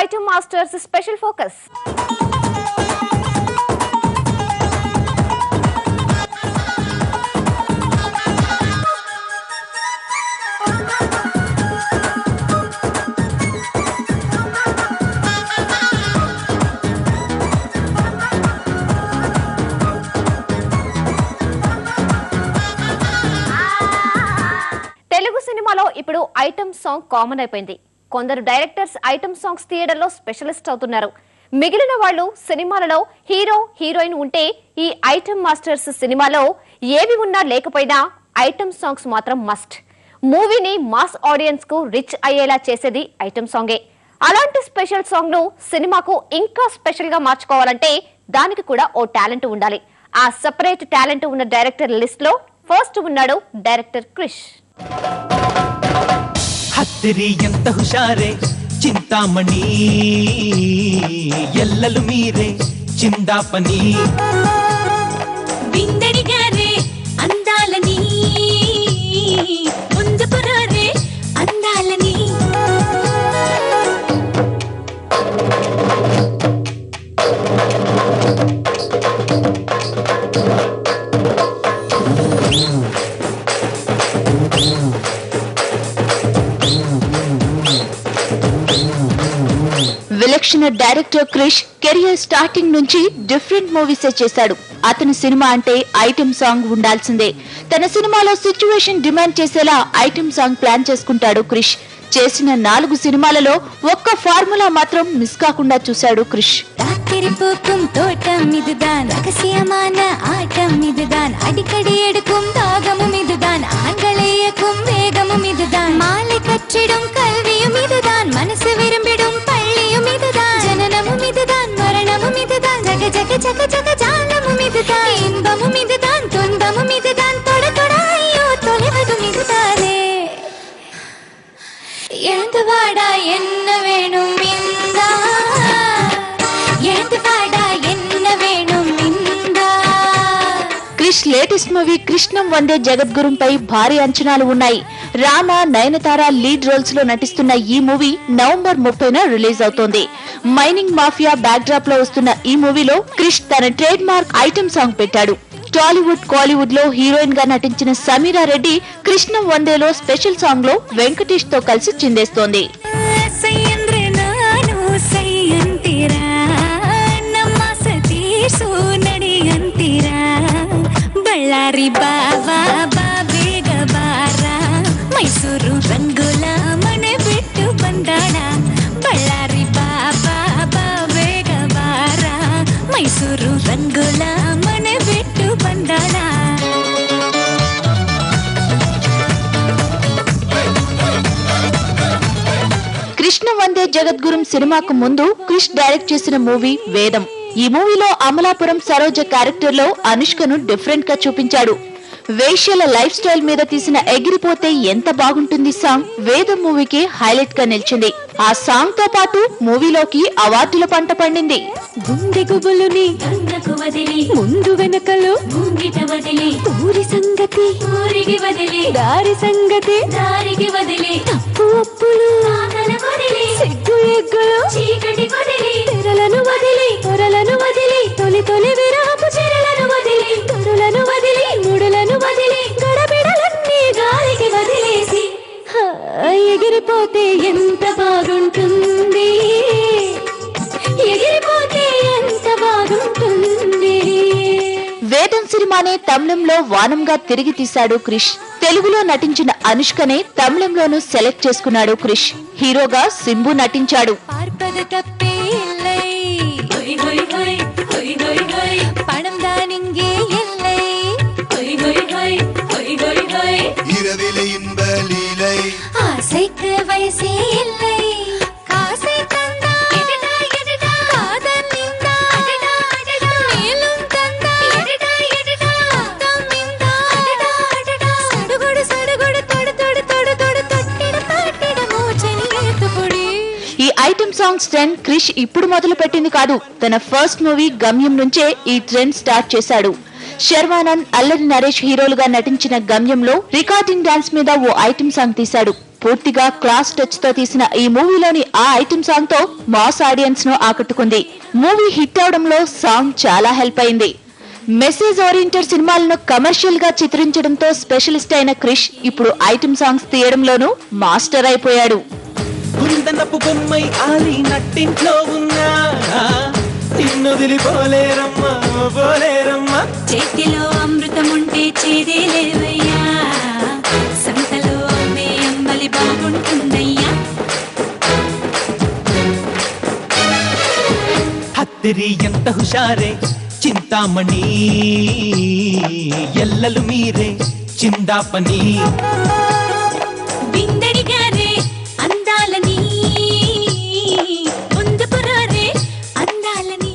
Item masters special focus. Telugu సినిమాలో ఇప్పుడు item song common అయిపోయింది. కొందరు డైరెక్టర్స్ ఐటమ్ సాంగ్స్ తీయడంలో స్పెషలిస్ట్ అవుతున్నారు. మిగిలిన వాళ్ళు సినిమాలలో హీరో హీరోయిన్ ఉంటే ఈ ఐటమ్ మాస్టర్స్ సినిమాలో ఏవి ఉన్నా లేకపోయినా ఐటమ్ సాంగ్స్ మాత్రం మస్ట్. మూవీని మాస్ ఆడియన్స్ కు రిచ్ అయ్యేలా చేసేది ఐటమ్ సాంగే. అలాంటి స్పెషల్ సాంగ్ ను సినిమాకు ఇంకా స్పెషల్ గా మార్చుకోవాలంటే దానికి కూడా ఓ టాలెంట్ ఉండాలి. ఆ సెపరేట్ టాలెంట్ ఉన్న డైరెక్టర్ లిస్ట్ లో ఫస్ట్ ఉన్నాడు డైరెక్టర్ క్రిష్. ಹತ್ತಿರಿ ಎಂತ ಹುಷಾರೆ చింతామణి ఎల్లలు మీరే చిందాపని బిందెడిగారే అందాలని ముందుకు రారే అందాలని విలక్షణ డైరెక్టర్ క్రిష్ కెరియర్ స్టార్టింగ్ నుంచి డిఫరెంట్ మూవీసే చేశాడు. అతని సినిమా అంటే ఐటమ్ సాంగ్ ఉండాల్సిందే. తన సినిమాలో సిచ్యువేషన్ డిమాండ్ చేసేలా ఐటమ్ సాంగ్ ప్లాన్ చేసుకుంటాడు క్రిష్. చేసిన 4 సినిమాలలో ఒక్క ఫార్ములా మాత్రం మిస్ కాకుండా చూశాడు క్రిష్. போக்கும் தோட்டம் இதுதான், ரகசியமான ஆட்டம் இதுதான், அடிக்கடி எடுக்கும் தாகமும் இதுதான், ஆண்களை இயக்கும் வேகமும் இதுதான், மாலை கற்றிடும் கல்வியும் இதுதான், மனசு விரும்பிடும் பள்ளியும் இதுதான், ஜனனமும் இதுதான், மரணமும் இதுதான், ஜக ஜக ஜக ஜக ஜாலமும் இதுதான், இன்பமும் இதுதான், துன்பமும் இதுதான், தொட தொட ஐயோ தொலைவதும் இதுதானே. எழுந்து வாடா என்ன வேணும் இந்தா, క్రిష్ లేటెస్ట్ మూవీ కృష్ణం వందే జగద్గురుంపై భారీ అంచనాలు ఉన్నాయి. రానా, నయనతార లీడ్ రోల్స్ లో నటిస్తున్న ఈ మూవీ నవంబర్ 30న రిలీజ్ అవుతోంది. మైనింగ్ మాఫియా బ్యాక్ డ్రాప్ లో వస్తున్న ఈ మూవీలో క్రిష్ తన ట్రేడ్ మార్క్ ఐటమ్ సాంగ్ పెట్టాడు. టాలీవుడ్, కాలీవుడ్ లో హీరోయిన్ గా నటించిన సమీరా రెడ్డి కృష్ణం వందేలో స్పెషల్ సాంగ్ లో వెంకటేష్ తో కలిసి చిందేస్తోంది. బళ్ళారి బావా బాబేగ బారా మైసూరు రంగుల మనే బిట్టు బందాడ, బళ్ళారి బావా బాబేగ బారా మైసూరు రంగుల మనే బిట్టు బందాడ. కృష్ణం వందే జగద్గురుం సినిమాకు ముందు క్రిష్ డైరెక్ట్ చేసిన మూవీ వేదం. ఈ మూవీలో అమలాపురం సరోజ క్యారెక్టర్ లో అనుష్కను డిఫరెంట్ గా చూపించాడు. వేశ్యల లైఫ్ స్టైల్ మీద తీసిన ఎగిరిపోతే ఎంత బాగుంటుంది సాంగ్ వేదం మూవీకి హైలైట్ గా నిలిచింది. ఆ సాంగ్ తో పాటు మూవీలోకి అవార్డుల పంట పండింది. గుండె గుబులుని గంగకు వదిలి ముందు వెనకలు ముంగిట వదిలి ఊరి సంగతి ఊరికి వదిలి దారి సంగతి దారికి వదిలి తప్పు ఒప్పులు ఆకల వదిలి సిగ్గు ఎగ్గులు చీకటి వదిలి తెరలను వదిలి పొరలను వదిలి తొలి తొలి విరాపు చెరలను వదిలి తొరులను వదిలి ముడులను వదిలి గడబిడలన్నీ గాలికి వదిలేసి ఎగిరిపోతే ఎంత బాగుంటుంది, ఎగిరిపోతే ఎంత బాగుంటుంది. వేదం సినిమానే తమిళంలో వానంగా తిరిగి తీశాడు క్రిష్. తెలుగులో నటించిన అనుష్కనే తమిళంలోనూ సెలెక్ట్ చేసుకున్నాడు క్రిష్. హీరోగా సింబు నటించాడు. பணம் தான் இங்கே இல்லை, இரவிலே இன்ப லீலை, ஆசைக்கு வயசே இல்லை, காசை தந்தா எடடா எடடா காதல் நின்றா அடடா அடடா மேலும் தந்தா எடடா எடடா காதம் நின்றா அடடா அடடா சடுகுடு சடுகுடு தொடு தொடு தொடு தொடு தொட்டிட தொட்டிட மூச்சని ఏతుపుడి. ఈ ఐటమ్ సాంగ్స్ ట్రెండ్ క్రిష్ ఇప్పుడు మొదలు పెట్టింది కాదు. తన ఫస్ట్ మూవీ గమ్యం నుంచే ఈ ట్రెండ్ స్టార్ట్ చేశాడు. శర్వానంద్, అల్లరి నరేష్ హీరోలుగా నటించిన గమ్యంలో రికార్డింగ్ డాన్స్ మీద ఓ ఐటమ్ సాంగ్ తీశాడు. పూర్తిగా క్లాస్ టచ్ తో తీసిన ఈ మూవీలోని ఆ ఐటమ్ సాంగ్ తో మాస్ ఆడియన్స్ ను ఆకట్టుకుంది. మూవీ హిట్ అవడంలో సాంగ్ చాలా హెల్ప్ అయింది. మెసేజ్ ఓరియంటెడ్ సినిమాలను కమర్షియల్ గా చిత్రించడంతో స్పెషలిస్ట్ అయిన క్రిష్ ఇప్పుడు ఐటమ్ సాంగ్స్ తీయడంలోనూ మాస్టర్ అయిపోయాడు. గుండనపు బొమ్మై ఆలి నట్టింట్లో ఉన్నా నిన్నొదిలిపోలేరమ్మా పోలేరమ్మా. చేతిలో అమృతముంటే చేదే లేవయ్యా, సంతలో అమ్మే అమ్మలి బాగుంటుందయ్యా. హత్తిరి ఎంత హుషారే చింతామణి, ఎల్లలు మీరే చిందాపని. బిందెడిగారే అందాలని, ముందుకురారే అందాలని.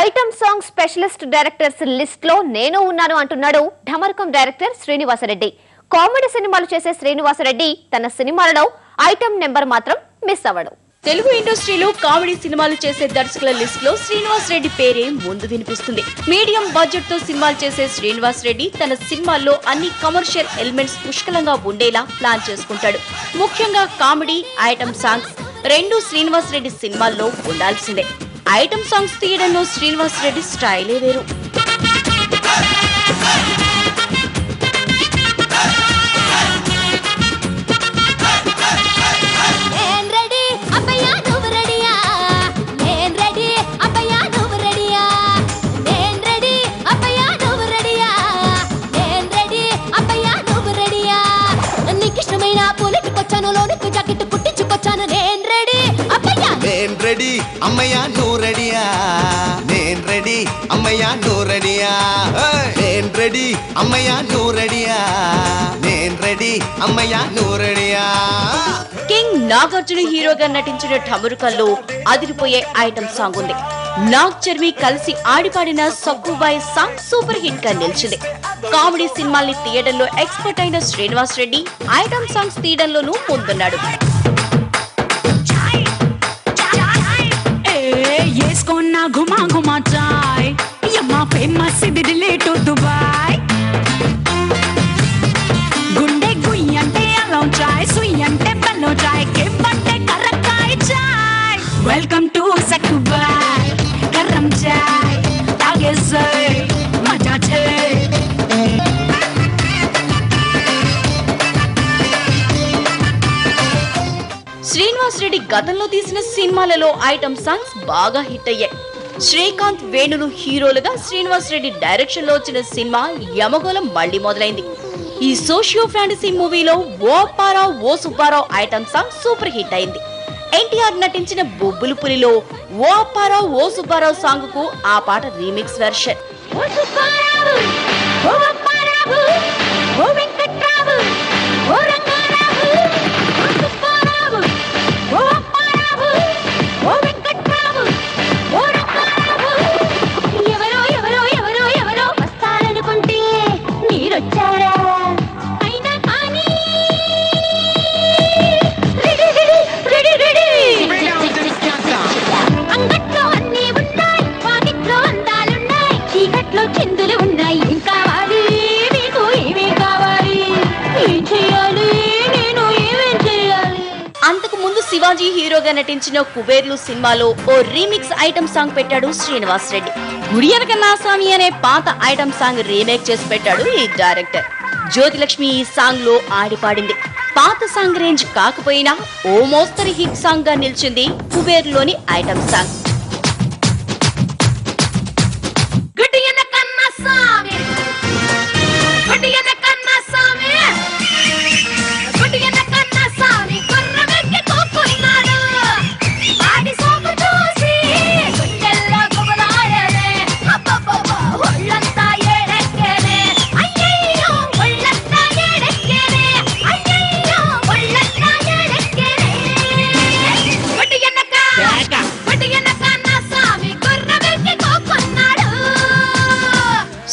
Item song specialist directors list లో నేను ఉన్నాను అంటున్నాడు ఢమరుకం డైరెక్టర్ శ్రీనివాసరెడ్డి. కామెడీ సినిమాలు చేసే శ్రీనివాసరెడ్డి తన సినిమాలలో ఐటమ్ నెంబర్ మాత్రం మిస్ అవ్వడు. తెలుగు ఇండస్ట్రీలో కామెడీ సినిమాలు చేసే దర్శకుల లిస్ట్ లో శ్రీనివాస్ రెడ్డి పేరే ముందు వినిపిస్తుంది. మీడియం బడ్జెట్ తో సినిమాలు చేసే శ్రీనివాస్ రెడ్డి తన సినిమాల్లో అన్ని కమర్షియల్ ఎలిమెంట్స్ పుష్కలంగా ఉండేలా ప్లాన్ చేసుకుంటాడు. ముఖ్యంగా కామెడీ, ఐటమ్ సాంగ్స్ రెండు శ్రీనివాస్ రెడ్డి సినిమాల్లో ఉండాల్సిందే. ఐటమ్ సాంగ్స్ తీయడంలో శ్రీనివాస్ రెడ్డి స్టైలే వేరు. రెడీ అమ్మయ్యా నువ్వు రెడీయా, నేను రెడీ అమ్మయ్యా నువ్వు రెడీయా, నేను రెడీ అమ్మయ్యా నువ్వు రెడీయా, నేను రెడీ అమ్మయ్యా నువ్వు రెడీయా. కింగ్ నాగార్జున హీరోగా నటించిన ఢమరుకల్లో అదిరిపోయే ఐటమ్ సాంగ్ ఉంది. నాగ్ చర్మి కలిసి ఆడిపాడిన సక్కుబాయ్ సాంగ్ సూపర్ హిట్ గా నిలిచింది. కామెడీ సినిమాల్ని తీయడంలో ఎక్స్పర్ట్ అయిన శ్రీనివాస్ రెడ్డి ఐటమ్ సాంగ్స్ తీయడంలోనూ ముందున్నాడు. ఏస్కోన్నా ఘుమా ఘుమా చాయ్ యమ్మా ఫేమస్ దిల్లీ టు దుబాయ్. గుండె గుయ్యి అంటే అల్లం చాయ్, సుయ్యి అంటే బెల్లం చాయ్, కెంప్ అంటే కర్రకాయ చాయ్. వెల్కమ్ టు సక్కుబాయ్ గరం చాయ్, తాగేసే మజా చాయ్. శ్రీనివాస్ రెడ్డి గతంలో తీసిన సినిమాలలో ఐటమ్ సాంగ్స్ బాగా హిట్ అయ్యాయి. శ్రీకాంత్, వేణులు హీరోలుగా శ్రీనివాస్ రెడ్డి డైరెక్షన్ లో వచ్చిన సినిమా యమగోళం మళ్లీ మొదలైంది. ఈ సోషియో ఫ్యాంటసీ మూవీలో ఓ పారావ్ ఓ సుబ్బారావు ఐటమ్ సాంగ్ సూపర్ హిట్ అయింది. ఎన్టీఆర్ నటించిన బొబ్బులు పులిలో ఓ పారావ్ ఓ సుబ్బారావు సాంగ్ కు ఆ పాట రీమిక్స్ వెర్షన్. శివాజీ హీరోగా నటించిన కుబేర్లు సినిమాలో ఓ రీమిక్స్ ఐటమ్ సాంగ్ పెట్టాడు శ్రీనివాస్ రెడ్డి. గుడియనకన్నా స్వామి అనే పాత ఐటమ్ సాంగ్ రీమేక్ చేసి పెట్టాడు ఈ డైరెక్టర్. జ్యోతిలక్ష్మి ఈ సాంగ్ లో ఆడిపాడింది. పాత సాంగ్ రేంజ్ కాకపోయినా ఓ మోస్తరు హిట్ సాంగ్ గా నిలిచింది కుబేర్లోని item song.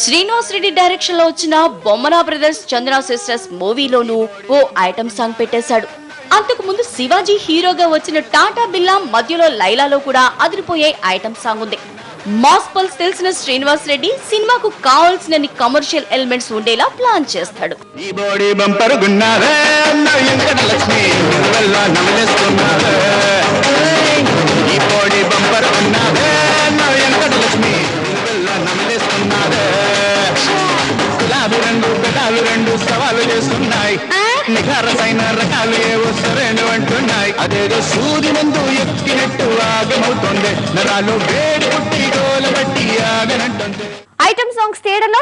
Srinivas Reddy direction లో వచ్చిన బొమ్మనా బ్రదర్స్ చంద్ర సిస్టర్స్ మూవీలోనూ ఓ ఐటమ్ సాంగ్ పెట్టేశాడు. అంతకు ముందు శివాజీ హీరోగా వచ్చిన టాటా బిల్లా మధ్యలో లైలాలో కూడా అదిరిపోయే ఐటమ్ సాంగ్ ఉంది. మాస్ పల్స్ తెలిసిన శ్రీనివాస్ రెడ్డి సినిమాకు కావాల్సినన్ని కమర్షియల్ ఎలిమెంట్స్ ఉండేలా ప్లాన్ చేస్తాడు. ఈ బోడి బంపర్ గున్నారే వెంకటలక్ష్మి నమలేస్తున్నారే ఈ బోడి బంపర్ గున్నారే వెంకటలక్ష్మి నమలేస్తున్నారే గులాబీ రంగు పెదాలు రెండు సవాలు చేస్తున్నాయి నిఖారసైన రకాలు ఏవో సరేను అంటున్నాయి అదేదో సూది ముందు ఎక్కినట్టు ఆగమవుతుంది నరాలు వేడి పుట్టి గోల బట్టి ఆగనంటుంది. ఐటమ్ సాంగ్స్ థియేటర్లో